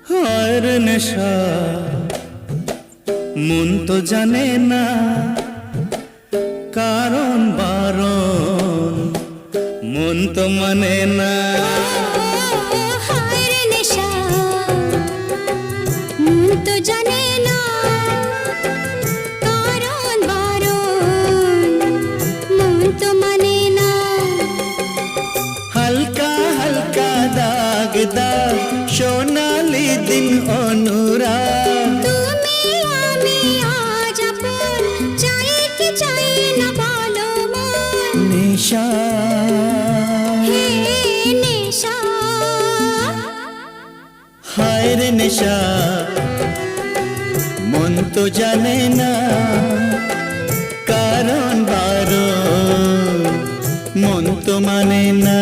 হায় রে নেশা, মন তো জানে না কারণ বারণ, মন তো মানে না। হায় রে নেশা, মন তো জানে না কারণ বারণ, মন তো মানে না। হালকা হালকা দাগ দাগ সোনালি দিন অনুরাগ, তুমি আমি আজ আপন, চাই কি চাই না বলো মন। নেশা হে নেশা, হায় রে নেশা, মন তো জানে না কারণ বারণ, মন তো মানে না।